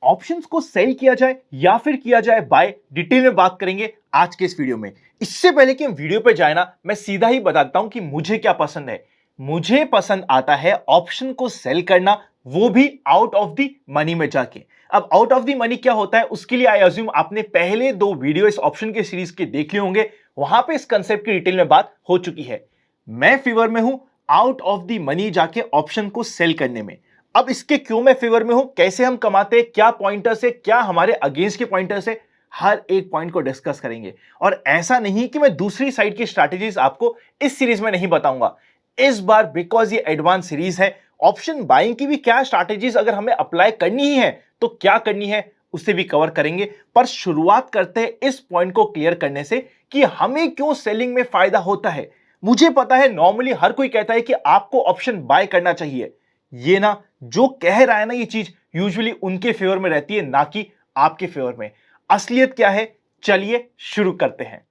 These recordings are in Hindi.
ऑप्शंस को सेल किया जाए या फिर किया जाए बाय, डिटेल में बात करेंगे आज के इस वीडियो में। इससे पहले कि हम वीडियो पे जाए ना, मैं सीधा ही बताता हूं कि मुझे क्या पसंद है। मुझे पसंद आता है ऑप्शन को सेल करना, वो भी आउट ऑफ द मनी में जाके। अब आउट ऑफ द मनी क्या होता है, उसके लिए आई अज्यूम आपने पहले 2 वीडियो इस ऑप्शन के सीरीज के देख लिए होंगे, वहां पे इस कंसेप्ट की डिटेल में बात हो चुकी है। मैं फेवर में हूं आउट ऑफ द मनी जाके ऑप्शन को सेल करने में। अब इसके क्यों मैं फेवर में हूं, कैसे हम कमाते हैं, क्या पॉइंटर्स है, क्या हमारे अगेंस्ट के पॉइंटर्स है, हर एक पॉइंट को डिस्कस करेंगे। और ऐसा नहीं कि मैं दूसरी साइड की स्ट्रैटेजीज आपको इस सीरीज में नहीं बताऊंगा। इस बार बिकॉज ये एडवांस सीरीज है, ऑप्शन बाइंग की भी क्या स्ट्रैटेजीज अगर हमें अप्लाई करनी ही है तो क्या करनी है उसे भी कवर करेंगे। पर शुरुआत करते हैं इस पॉइंट को क्लियर करने से कि हमें क्यों सेलिंग में फायदा होता है। मुझे पता है नॉर्मली हर कोई कहता है कि आपको ऑप्शन बाय करना चाहिए। ये ना, जो कह रहा है ना ये चीज यूजुअली उनके फेवर में रहती है, ना कि आपके फेवर में। असलियत क्या है, चलिए शुरू करते हैं।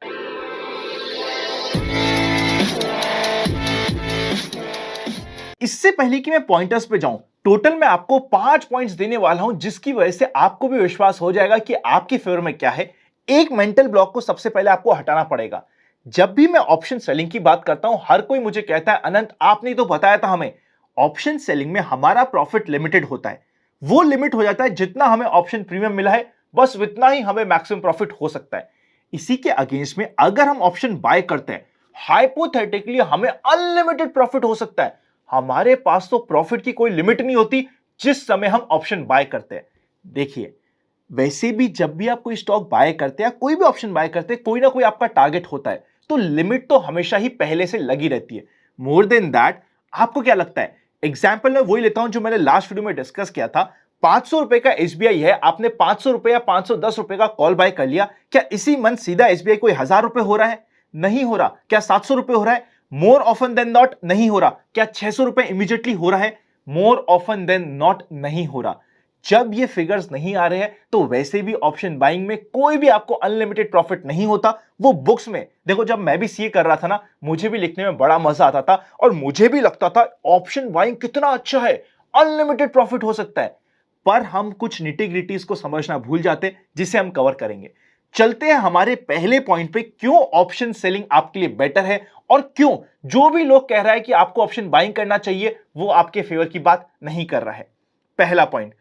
इससे पहले कि मैं पॉइंटर्स पे जाऊं, टोटल मैं आपको 5 पॉइंट्स देने वाला हूं, जिसकी वजह से आपको भी विश्वास हो जाएगा कि आपके फेवर में क्या है। एक मेंटल ब्लॉक को सबसे पहले आपको हटाना पड़ेगा। जब भी मैं ऑप्शन सेलिंग की बात करता हूं, हर कोई मुझे कहता है अनंत आपने तो बताया था हमें, ऑप्शन सेलिंग में हमारा प्रॉफिट लिमिटेड होता है। वो लिमिट हो जाता है जितना हमें ऑप्शन प्रीमियम मिला है, बस उतना ही हमें मैक्सिमम प्रॉफिट हो सकता है। इसी के अगेंस्ट में अगर हम ऑप्शन बाय करते हैं, हाइपोथेटिकली हमें अनलिमिटेड प्रॉफिट हो सकता है। हमारे पास तो प्रॉफिट की कोई लिमिट नहीं होती जिस समय हम ऑप्शन बाय करते हैं। देखिए, वैसे भी जब भी आप कोई स्टॉक बाय करते हैं या कोई भी ऑप्शन बाय करते हैं, कोई ना कोई आपका टारगेट होता है, तो लिमिट तो हमेशा ही पहले से लगी रहती है। मोर देन दैट, आपको क्या लगता है? एग्जाम्पल मैं वही लेता हूं जो मैंने लास्ट वीडियो में डिस्कस किया था। 500 रुपए का एसबीआई है, आपने 500 रुपए या 510 रुपए का कॉल बाय कर लिया। क्या इसी मंथ सीधा एसबीआई कोई 1000 रुपए हो रहा है? नहीं हो रहा। क्या 700 रुपए हो रहा है? मोर ऑफन देन नॉट नहीं हो रहा। क्या 600 रुपए इमीडिएटली हो रहा है? मोर ऑफन देन नॉट नहीं हो रहा। जब ये फिगर्स नहीं आ रहे हैं तो वैसे भी ऑप्शन बाइंग में कोई भी आपको अनलिमिटेड प्रॉफिट नहीं होता। वो बुक्स में देखो, जब मैं भी सीए कर रहा था ना, मुझे भी लिखने में बड़ा मजा आता था और मुझे भी लगता था ऑप्शन बाइंग कितना अच्छा है, अनलिमिटेड प्रॉफिट हो सकता है। पर हम कुछ निटी-ग्रिटीज को समझना भूल जाते, जिसे हम कवर करेंगे। चलते हैं हमारे पहले पॉइंट पे, क्यों ऑप्शन सेलिंग आपके लिए बेटर है और क्यों जो भी लोग कह रहा है कि आपको ऑप्शन बाइंग करना चाहिए वो आपके फेवर की बात नहीं कर रहा है। पहला point,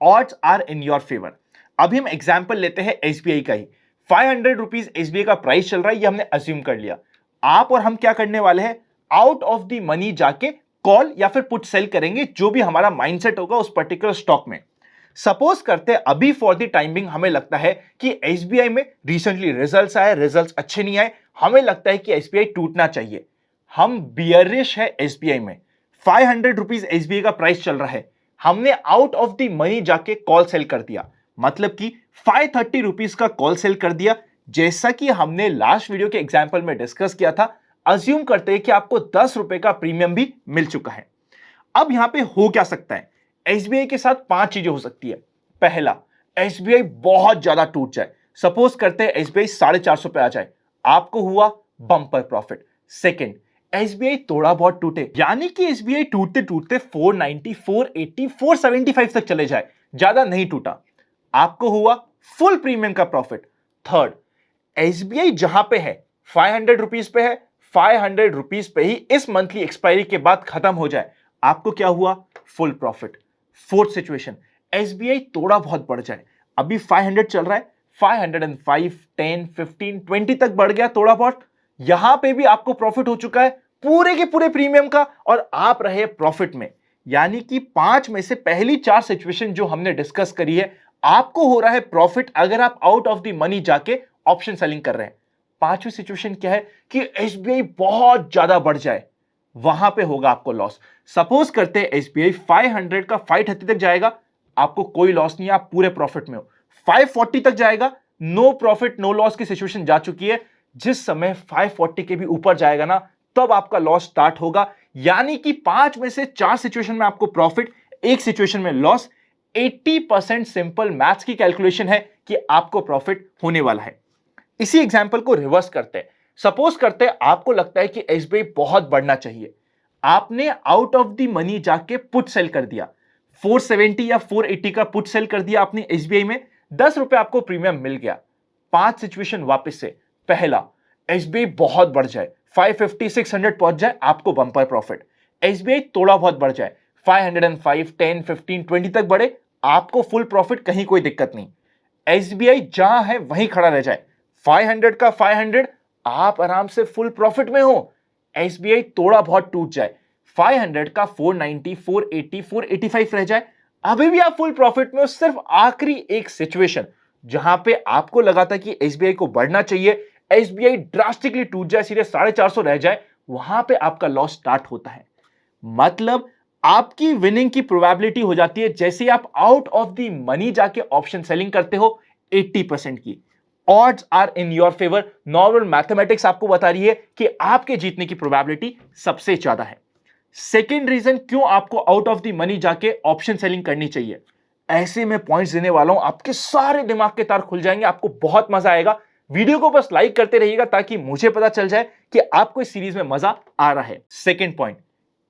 odds are in your favour. अभी हम एग्जांपल लेते हैं एसबीआई का ही। 500 रुपीज एसबीआई का प्राइस चल रहा है, ये हमने अज्यूम कर लिया। आप और हम क्या करने वाले हैं, आउट ऑफ द मनी जाके कॉल या फिर पुट सेल करेंगे, जो भी हमारा माइंडसेट होगा उस पर्टिकुलर स्टॉक में। सपोज करते हैं अभी फॉर द टाइमिंग हमें लगता है कि एसबीआई में रिसेंटली रिजल्ट्स आए, रिजल्ट्स अच्छे नहीं आए, हमें लगता है कि एसबीआई टूटना चाहिए। हम बियरिश है एसबीआई में, 500 रुपीज एसबीआई का प्राइस चल रहा है, हमने आउट ऑफ द मनी जाके कॉल सेल कर दिया, मतलब कि 530 रुपीज का कॉल सेल कर दिया। जैसा कि हमने लास्ट वीडियो के एग्जांपल में डिस्कस किया था, अज्यूम करते हैं कि आपको 10 रुपए का प्रीमियम भी मिल चुका है। अब यहां पे हो क्या सकता है, एसबीआई के साथ 5 चीजें हो सकती है। पहला, एसबीआई बहुत ज्यादा टूट जाए। सपोज करते हैं एसबीआई 450 पे आ जाए, आपको हुआ बम्पर प्रॉफिट। सेकंड, एसबीआई थोड़ा बहुत टूटे, यानी कि एसबीआई टूटते टूटते 490, 480, 475 तक चले जाए, ज्यादा नहीं टूटा, आपको हुआ फुल प्रीमियम का प्रॉफिट। थर्ड, एसबीआई जहां पे है 500 रुपीज पे है, 500 रुपीज पे ही इस मंथली एक्सपायरी के बाद खत्म हो जाए, आपको क्या हुआ, full profit. Fourth situation, SBI थोड़ा बहुत बढ़ जाए, अभी 500 चल रहा है, 505, 10, 15, 20 तक बढ़ गया थोड़ा बहुत, यहां पे भी आपको प्रॉफिट हो चुका है पूरे के पूरे प्रीमियम का और आप रहे प्रॉफिट में। यानी कि 5 में से पहली 4 सिचुएशन जो हमने डिस्कस करी है, आपको हो रहा है प्रॉफिट अगर आप आउट ऑफ द मनी जाके ऑप्शन सेलिंग कर रहे हैं। पांचवी सिचुएशन क्या है कि एसबीआई बहुत ज्यादा बढ़ जाए, वहां पे होगा आपको लॉस। सपोज करते हैं एसबीआई 500 का 530 तक जाएगा, आपको कोई लॉस नहीं है, आप पूरे प्रॉफिट में हो। 540 तक जाएगा, नो प्रॉफिट नो लॉस की सिचुएशन जा चुकी है। जिस समय 540 के भी ऊपर जाएगा ना, तब आपका लॉस स्टार्ट होगा। यानी कि 5 में से 4 सिचुएशन में आपको प्रॉफिट, एक सिचुएशन में लॉस। 80% सिंपल मैथ्स की कैलकुलेशन है कि आपको प्रॉफिट होने वाला है। इसी एग्जांपल को रिवर्स करते हैं। सपोज करते हैं आपको लगता है कि एसबीआई बहुत बढ़ना चाहिए, आपने आउट ऑफ द मनी जाके पुट सेल कर दिया, 470 या 480 का पुट सेल कर दिया आपने एसबीआई में, 10 रुपए आपको प्रीमियम मिल गया। 5 सिचुएशन वापस से। पहला, एसबीआई बहुत बढ़ जाए, 550 600 पहुंच जाए, आपको बंपर प्रॉफिट। एसबीआई थोड़ा बहुत बढ़ जाए, 505 10 15 20 तक बढ़े, आपको फुल प्रॉफिट, कहीं कोई दिक्कत नहीं। एसबीआई जहां है वहीं खड़ा रह जाए, 500 का 500, आप आराम से फुल प्रॉफिट में हो। एसबीआई थोड़ा बहुत टूट जाए, 500 का 490 480 485 रह जाए, अभी भी आप फुल प्रॉफिट में हो। सिर्फ आखिरी एक सिचुएशन जहां पे आपको लगा था कि एसबीआई को बढ़ना चाहिए, एसबीआई ड्रास्टिकली टूट जाए, सीधे 450 रह जाए, वहां पे आपका लॉस स्टार्ट होता है। मतलब आपकी विनिंग की प्रोबेबिलिटी हो जाती है, जैसे आप आउट ऑफ द मनी जाके ऑप्शन सेलिंग करते हो, 80% की। Odds are in your favour. Normal mathematics आपको बता रही है कि आपके जीतने की प्रोबेबिलिटी सबसे ज्यादा है। सेकेंड रीजन क्यों आपको आउट ऑफ द मनी जाके ऑप्शन सेलिंग करनी चाहिए, ऐसे में पॉइंट्स देने वाला हूं, आपके सारे दिमाग के तार खुल जाएंगे, आपको बहुत मजा आएगा। वीडियो को बस लाइक करते रहिएगा ताकि मुझे पता चल जाए कि आपको इस सीरीज में मजा आ रहा है। Second point,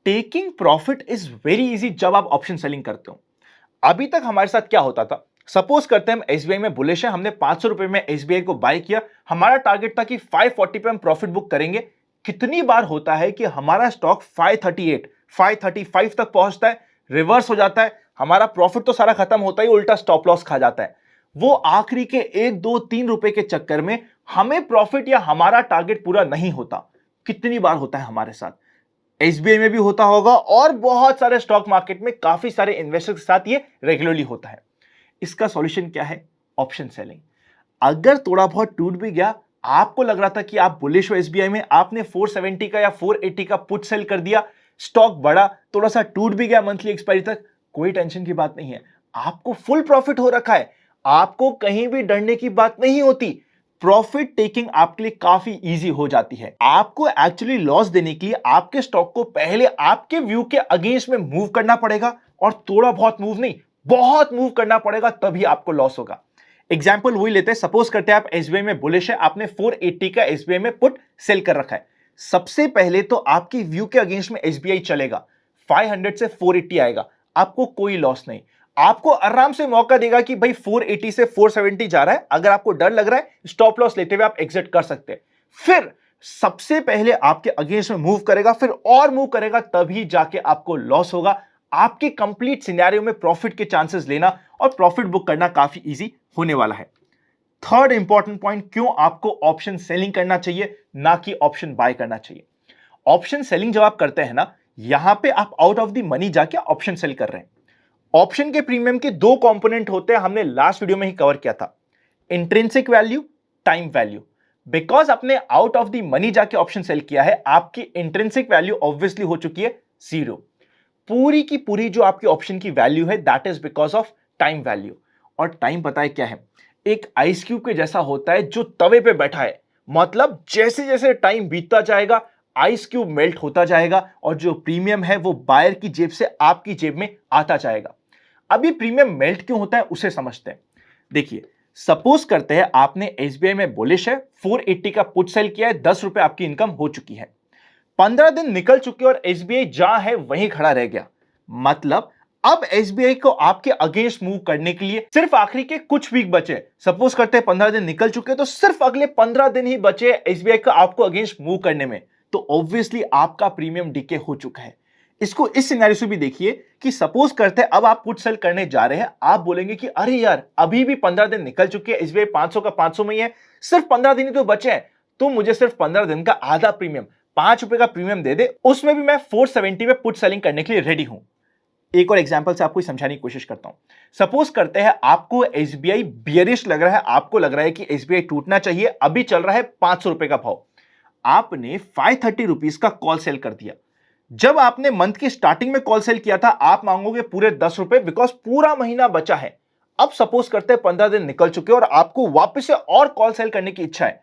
taking profit is very easy जब आप ऑप्शन सेलिंग करते हो। अभी तक हमारे साथ क्या होता था, सपोज करते हैं हम एसबीआई में बुलिश है, हमने 500 रुपए में एसबीआई को बाय किया, हमारा टारगेट था कि 540 पे हम प्रॉफिट बुक करेंगे। कितनी बार होता है कि हमारा स्टॉक 538 535 तक पहुंचता है, रिवर्स हो जाता है, हमारा प्रॉफिट तो सारा खत्म होता ही, उल्टा स्टॉप लॉस खा जाता है। वो आखिरी के 1 2 3 रुपए के चक्कर में हमें प्रॉफिट या हमारा टारगेट पूरा नहीं होता। कितनी बार होता है हमारे साथ, एसबीआई में भी होता होगा और बहुत सारे स्टॉक मार्केट में काफी सारे इन्वेस्टर्स के साथ ये रेगुलरली होता है। इसका सॉल्यूशन क्या है, ऑप्शन सेलिंग। अगर थोड़ा बहुत टूट भी गया, आपको लग रहा था कि आप बुलिश हो एसबीआई में, आपने 470 का या 480 का पुट सेल कर दिया, स्टॉक बढ़ा, थोड़ा सा टूट भी गया मंथली एक्सपायरी तक, कोई टेंशन की बात नहीं है, आपको फुल प्रॉफिट हो रखा है, आपको कहीं भी डरने की बात नहीं होती। प्रॉफिट टेकिंग आपके लिए काफी इजी हो जाती है। आपको एक्चुअली लॉस देने के लिए आपके स्टॉक को पहले आपके व्यू के अगेंस्ट में मूव करना पड़ेगा, और थोड़ा बहुत मूव नहीं, बहुत मूव करना पड़ेगा, तभी आपको लॉस होगा। एग्जाम्पल वही लेते हैं, सपोज करते हैं आप एसबीआई में बुलिश है, आपने 480 का एसबीआई में पुट सेल कर रखा है। सबसे पहले तो आपकी व्यू के अगेंस्ट में एसबीआई चलेगा, 500 से 480 आएगा, आपको कोई लॉस नहीं, आपको आराम से मौका देगा कि भाई 480 से 470 जा रहा है, अगर आपको डर लग रहा है स्टॉप लॉस लेते हुए आप एग्जिट कर सकते हैं। फिर सबसे पहले आपके अगेंस्ट में मूव करेगा, फिर और मूव करेगा, तभी जाके आपको लॉस होगा। आपके कंप्लीट सिनेरियो में प्रॉफिट के चांसेस लेना और प्रॉफिट बुक करना काफी इजी होने वाला है। थर्ड इंपॉर्टेंट पॉइंट, क्यों आपको ऑप्शन सेलिंग करना चाहिए ना कि ऑप्शन बाय करना चाहिए। ऑप्शन सेलिंग जब आप करते हैं ना, यहां पे आप आउट ऑफ द मनी जाके ऑप्शन सेल कर रहे हैं। ऑप्शन के प्रीमियम के दो कंपोनेंट होते हैं, हमने लास्ट वीडियो में ही कवर किया था, intrinsic value, time value. Because आपने आउट ऑफ द मनी जाके ऑप्शन सेल किया है, आपकी इंट्रिंसिक वैल्यू ऑब्वियसली हो चुकी है 0। पूरी की पूरी जो आपकी ऑप्शन की वैल्यू है, that is because of time value. और टाइम पता है क्या है, एक आइस क्यूब के जैसा होता है जो तवे पे बैठा है। मतलब जैसे जैसे टाइम बीतता जाएगा, आइस क्यूब मेल्ट होता जाएगा, और जो प्रीमियम है वो बायर की जेब से आपकी जेब में आता जाएगा। अभी प्रीमियम मेल्ट क्यों होता है उसे समझते हैं। देखिए, सपोज करते हैं आपने एसबीआई में बुलिश है, 480 का पुट सेल किया है, 10 रुपए आपकी इनकम हो चुकी है, 15 दिन निकल चुके और एसबीआई जहां है वहीं खड़ा रह गया। मतलब अब एसबीआई को आपके अगेंस्ट मूव करने के लिए सिर्फ आखिरी के कुछ वीक बचे। सपोज करते हैं 15 दिन निकल चुके, तो सिर्फ अगले 15 दिन ही बचे एसबीआई का आपको अगेंस्ट मूव करने में, तो ऑब्वियसली आपका प्रीमियम डीके हो चुका है। इसको इस सिनेरियो से भी देखिए कि सपोज करते हैं अब आप पुट सेल करने जा रहे हैं, आप बोलेंगे कि अरे यार अभी भी 15 दिन निकल चुके हैं, एसबीआई 500 का 500 में ही है, सिर्फ 15 दिन ही तो बचे हैं, तो मुझे सिर्फ 15 दिन का आधा प्रीमियम, 5 रुपए का प्रीमियम दे दे, उसमें भी मैं 470 में पुट सेलिंग करने के लिए रेडी हूं। एक और एग्जांपल से आपको समझाने की कोशिश करता हूं। सपोज करते हैं आपको एसबीआई बियरिश लग रहा है, आपको लग रहा है कि एसबीआई टूटना चाहिए, अभी चल रहा है 500 रुपए का भाव, आपने 530 रुपीज का कॉल सेल कर दिया। जब आपने मंथ की स्टार्टिंग में कॉल सेल किया था, आप मांगोगे पूरे 10 रुपए, बिकॉज पूरा महीना बचा है। अब सपोज करते हैं 15 दिन निकल चुके और आपको वापस से और कॉल सेल करने की इच्छा है,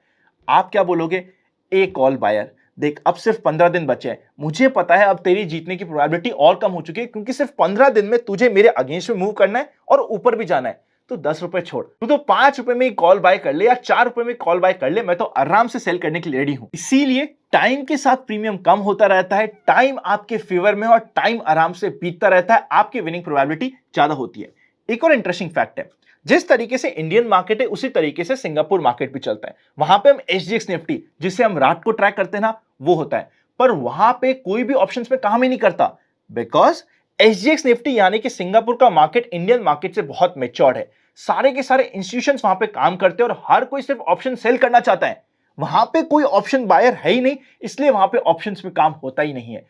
आप क्या बोलोगे, ए कॉल बायर, देख अब सिर्फ 15 दिन बचे हैं, मुझे पता है अब तेरी जीतने की प्रोबेबिलिटी और कम हो चुकी है, क्योंकि सिर्फ 15 दिन में तुझे मेरे अगेंस्ट में मूव करना है और ऊपर भी जाना है, तो 10 रुपए छोड़, तू तो 5 रुपए में कॉल बाय कर ले या 4 रुपए में कॉल बाय कर ले, मैं तो आराम से सेल करने के लिए रेडी हूं। इसीलिए टाइम के साथ प्रीमियम कम होता रहता है, टाइम आपके फेवर में और टाइम आराम से बीतता रहता है, आपकी विनिंग प्रोबेबिलिटी ज्यादा होती है। एक और इंटरेस्टिंग फैक्ट है, जिस तरीके से इंडियन मार्केट है उसी तरीके से सिंगापुर मार्केट भी चलता है। वहां पे हम एसजीएक्स निफ्टी, जिसे हम रात को ट्रैक करते हैं ना, वो होता है, पर वहां पे कोई भी ऑप्शंस में काम ही नहीं करता, बिकॉज एसजीएक्स निफ्टी यानी कि सिंगापुर का मार्केट इंडियन मार्केट से बहुत मैच्योर्ड है। सारे के सारे इंस्टीट्यूशंस वहां पे काम करते हैं और हर कोई सिर्फ ऑप्शन सेल करना चाहता है। वहां पे कोई ऑप्शन बायर है ही नहीं, इसलिए वहां पे ऑप्शंस में काम होता ही नहीं है।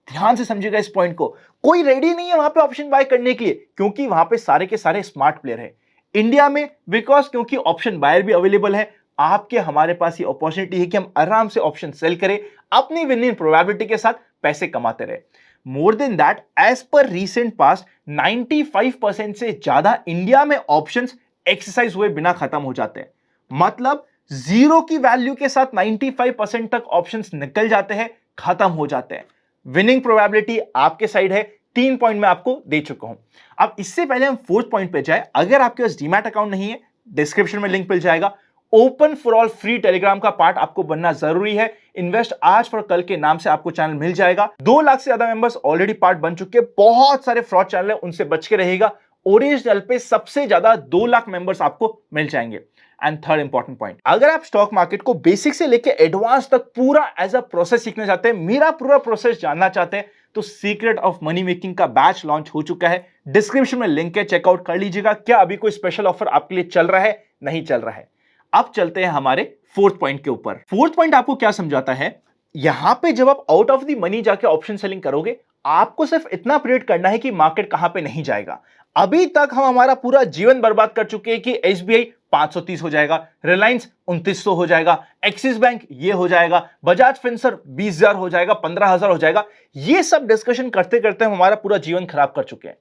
ध्यान से समझिएगा इस पॉइंट को, कोई रेडी नहीं है वहां पे ऑप्शन बाय करने के लिए, क्योंकि वहां पे सारे के सारे स्मार्ट प्लेयर है। इंडिया में बिकॉज क्योंकि ऑप्शन बायर भी अवेलेबल है, आपके हमारे पास ये अपॉर्चुनिटी है कि हम आराम से ऑप्शन सेल करें, अपनी विनिंग प्रोबेबिलिटी के साथ पैसे कमाते रहे। More than that, as per recent past 95% से ज्यादा इंडिया में ऑप्शंस एक्सरसाइज हुए बिना खत्म हो जाते हैं। मतलब जीरो की वैल्यू के साथ 95% तक ऑप्शंस निकल जाते हैं, खत्म हो जाते हैं। विनिंग प्रोबेबिलिटी आपके साइड है, 3 पॉइंट मैं आपको दे चुका हूं। अब इससे पहले हम 4th पॉइंट पे जाए, अगर आपके पास डीमैट अकाउंट नहीं है, डिस्क्रिप्शन में लिंक मिल जाएगा। Open for all free Telegram का पार्ट आपको बनना जरूरी है। इन्वेस्ट आज फॉर कल के नाम से आपको चैनल मिल जाएगा। 2 लाख से ज्यादा मेंबर्स ऑलरेडी पार्ट बन चुके हैं, बहुत सारे फ्रॉड चैनल है, उनसे बच के रहेगा। ओरिजिनल पे सबसे ज्यादा 2 लाख मेंबर्स आपको मिल जाएंगे। एंड थर्ड इंपॉर्टेंट पॉइंट, अगर आप स्टॉक मार्केट को बेसिक से लेकर एडवांस तक पूरा एज अ प्रोसेस सीखना चाहते हैं, मेरा पूरा प्रोसेस जानना चाहते हैं, तो सीक्रेट ऑफ मनी मेकिंग का बैच लॉन्च हो चुका है। डिस्क्रिप्शन में लिंक है, चेकआउट कर लीजिएगा। क्या अभी कोई स्पेशल ऑफर आपके लिए चल रहा है? नहीं चल रहा है। अब चलते हैं हमारे 4th पॉइंट के ऊपर। 4th पॉइंट आपको क्या समझाता है, यहां पे जब आप आउट ऑफ द मनी जाके ऑप्शन सेलिंग करोगे, आपको सिर्फ इतना प्रेडिक्ट करना है कि मार्केट कहां पे नहीं जाएगा। अभी तक हम हमारा पूरा जीवन बर्बाद कर चुके हैं कि एसबीआई 530 हो जाएगा, रिलायंस 2900 हो जाएगा, एक्सिस बैंक ये हो जाएगा, बजाज फिनसर्व 20,000 हो जाएगा, 15,000 हो जाएगा। ये सब डिस्कशन करते करते हम हमारा पूरा जीवन खराब कर चुके हैं।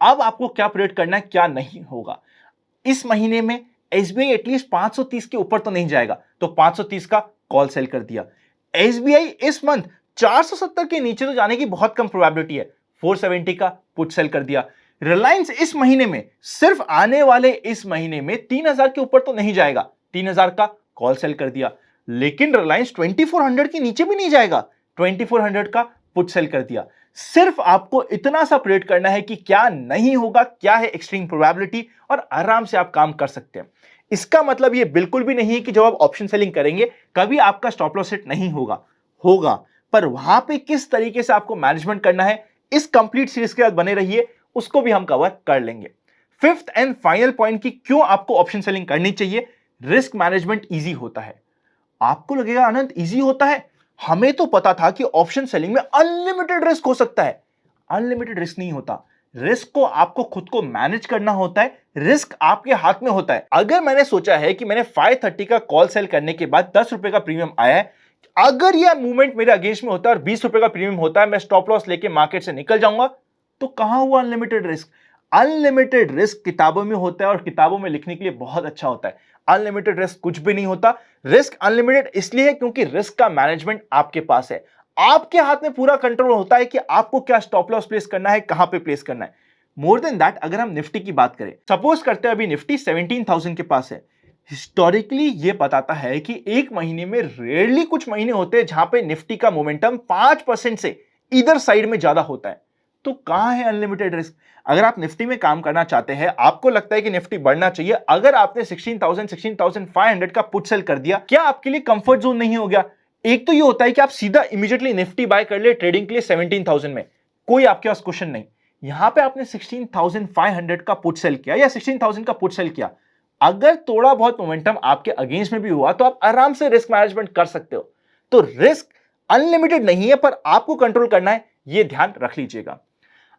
अब आपको क्या प्रेडिक्ट करना है, क्या नहीं होगा। इस महीने में एसबीआई एटलीस्ट 530 के ऊपर तो नहीं जाएगा, तो 530 का कॉल सेल कर दिया। एसबीआई इस मंथ 470 के नीचे तो जाने की बहुत कम प्रोबेबिलिटी है, 470 का पुट सेल कर दिया। रिलायंस इस महीने में, सिर्फ आने वाले इस महीने में 3000 के ऊपर तो नहीं जाएगा, 3000 का कॉल सेल कर दिया। लेकिन रिलायंस 2400 के नीचे भी नहीं जाएगा, 2400 का पुट सेल कर दिया। सिर्फ आपको इतना सा प्रेडिक्ट करना है कि क्या नहीं होगा, क्या है एक्सट्रीम प्रोबेबिलिटी, और आराम से आप काम कर सकते हैं। इसका मतलब ये बिल्कुल भी नहीं है कि जब आप ऑप्शन सेलिंग करेंगे कभी आपका स्टॉप लॉस हिट नहीं होगा, पर वहां पे किस तरीके से आपको मैनेजमेंट करना है, इस कंप्लीट सीरीज के साथ बने रहिए, उसको भी हम कवर कर लेंगे। 5th एंड फाइनल पॉइंट की क्यों आपको ऑप्शन सेलिंग करनी चाहिए, रिस्क मैनेजमेंट इजी होता है। आपको लगेगा अनंत इजी होता है, हमें तो पता था कि ऑप्शन सेलिंग में अनलिमिटेड रिस्क हो सकता है। अनलिमिटेड रिस्क नहीं होता, रिस्क को आपको खुद को मैनेज करना होता है, रिस्क आपके हाथ में होता है। अगर मैंने सोचा है कि मैंने 530 का कॉल सेल करने के बाद 10 रुपए का प्रीमियम आया है, अगर यह मूवमेंट मेरे अगेंस्ट में होता है और 20 रुपए का प्रीमियम होता है, मैं स्टॉप लॉस लेके मार्केट से निकल जाऊंगा, तो कहां हुआ अनलिमिटेड रिस्क। अनलिमिटेड रिस्क किताबों में होता है और किताबों में लिखने के लिए बहुत अच्छा होता है। अनलिमिटेड रिस्क कुछ भी नहीं होता। रिस्क अनलिमिटेड इसलिए है क्योंकि रिस्क का मैनेजमेंट आपके पास है, आपके हाथ में पूरा कंट्रोल होता है कि आपको क्या स्टॉप लॉस प्लेस करना है, कहां पे प्लेस करना है। मोर देन दैट, अगर हम निफ्टी की बात करें, सपोज करते हैं अभी निफ्टी 17,000 के पास है। हिस्टोरिकली ये बताता है कि एक महीने में रेयरली कुछ महीने होते हैं जहां पे निफ्टी का मोमेंटम 5% से इधर साइड में ज्यादा होता है। तो कहां है अनलिमिटेड रिस्क। अगर आप निफ्टी में काम करना चाहते हैं, आपको लगता है कि निफ्टी बढ़ना चाहिए, अगर आपने 16,000 16,500 का पुट सेल कर दिया, क्या आपके लिए कंफर्ट जोन नहीं हो गया। एक तो ये होता है कि आप सीधा इमीडिएटली निफ्टी बाय कर ले ट्रेडिंग के लिए 17,000 में, कोई आपके पास क्वेश्चन नहीं। यहां पे आपने 16,500 का पुट सेल किया या 16,000 का पुट सेल किया, अगर थोड़ा बहुत मोमेंटम आपके अगेंस्ट में भी हुआ तो आप आराम से रिस्क मैनेजमेंट कर सकते हो। तो रिस्क अनलिमिटेड नहीं है, पर आपको कंट्रोल करना है, यह ध्यान रख लीजिएगा।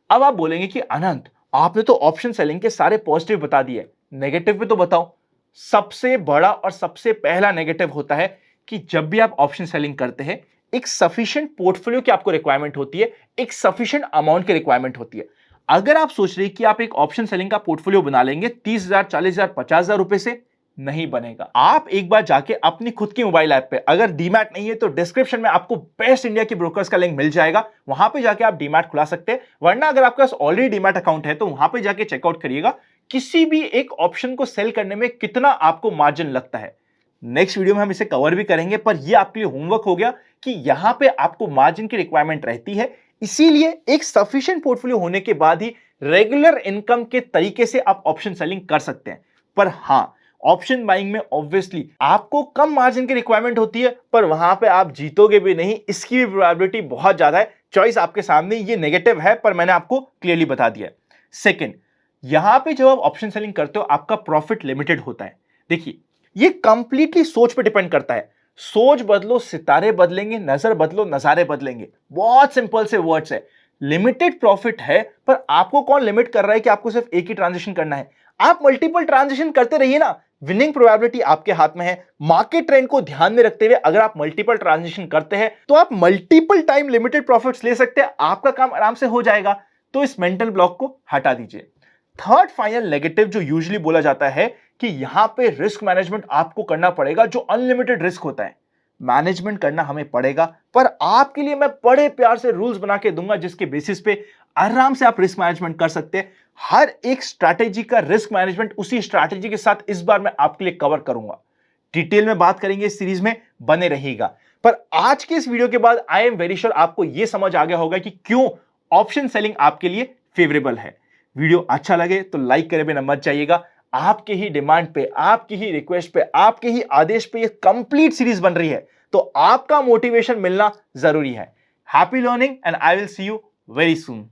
अब आप बोलेंगे कि अनंत, आपने तो ऑप्शन सेलिंग के सारे पॉजिटिव बता दिए, नेगेटिव भी तो बताओ। सबसे बड़ा और सबसे पहला नेगेटिव होता है कि जब भी आप ऑप्शन सेलिंग करते हैं, एक सफिशिएंट पोर्टफोलियो की आपको रिक्वायरमेंट होती है, एक सफिशिएंट अमाउंट की रिक्वायरमेंट होती है। अगर आप सोच रहे हैं कि आप एक ऑप्शन सेलिंग का पोर्टफोलियो बना लेंगे 30,000 40,000 50,000 रुपए से, नहीं बनेगा। आप एक बार जाके अपनी खुद की मोबाइल ऐप पे, अगर डीमैट नहीं है तो डिस्क्रिप्शन में आपको बेस्ट इंडिया की ब्रोकर्स का लिंक मिल जाएगा, वहां पे जाके आप डीमैट खुला सकते हैं। वरना अगर आपके पास ऑलरेडी डीमैट अकाउंट है तो वहां पे जाके चेकआउट करिएगा किसी भी एक ऑप्शन को सेल करने में कितना आपको मार्जिन लगता है। नेक्स्ट वीडियो में हम इसे कवर भी करेंगे, पर यह आपके लिए होमवर्क हो गया कि यहां पे आपको मार्जिन की रिक्वायरमेंट रहती है। इसीलिए एक सफिशिएंट पोर्टफोलियो होने के बाद ही रेगुलर इनकम के तरीके से आप ऑप्शन सेलिंग कर सकते हैं। पर हां, ऑप्शन बाइंग में ऑब्वियसली आपको कम मार्जिन की रिक्वायरमेंट होती है, पर वहां पे आप जीतोगे भी नहीं, इसकी भी प्रोबेबिलिटी बहुत ज्यादा है। चॉइस आपके सामने, ये नेगेटिव है, पर मैंने आपको क्लियरली बता दिया। सेकंड, यहां पे जब आप ऑप्शन सेलिंग करते हो आपका प्रॉफिट लिमिटेड होता है। देखिए, ये कंप्लीटली सोच पे डिपेंड करता है। सोच बदलो, सितारे बदलेंगे, नजर बदलो, नजारे बदलेंगे। बहुत सिंपल से वर्ड्स है। लिमिटेड प्रॉफिट है, पर आपको कौन लिमिट कर रहा है कि आपको सिर्फ एक ही ट्रांजेक्शन करना है? आप मल्टीपल ट्रांजेक्शन करते रहिए ना। विनिंग प्रोबेबिलिटी आपके हाथ में है। मार्केट ट्रेंड को ध्यान में रखते हुए अगर आप मल्टीपल ट्रांजेक्शन करते हैं तो आप मल्टीपल टाइम लिमिटेड प्रॉफिट्स ले सकते हैं, आपका काम आराम से हो जाएगा। तो इस मेंटल ब्लॉक को हटा दीजिए। थर्ड फाइनल नेगेटिव जो यूजुअली बोला जाता है कि यहां पे रिस्क मैनेजमेंट आपको करना पड़ेगा, जो अनलिमिटेड रिस्क होता है। मैनेजमेंट करना हमें पड़ेगा, पर आपके लिए मैं बड़े प्यार से रूल्स बना के दूंगा जिसके बेसिस पे आराम से आप रिस्क मैनेजमेंट कर सकते हैं। हर एक स्ट्रैटेजी का रिस्क मैनेजमेंट उसी स्ट्रैटेजी के साथ इस बार मैं आपके लिए कवर करूंगा। डिटेल में बात करेंगे इस सीरीज में, बने रहिएगा। पर आज के इस वीडियो के बाद आई एम वेरी श्योर आपको यह समझ आ गया होगा कि क्यों ऑप्शन सेलिंग आपके लिए फेवरेबल है। वीडियो अच्छा लगे तो लाइक करे बिना मत जाइएगा। आपके ही डिमांड पे, आपकी ही रिक्वेस्ट पे, आपके ही आदेश पे ये कंप्लीट सीरीज बन रही है, तो आपका मोटिवेशन मिलना जरूरी है। Happy learning and I will see you very soon.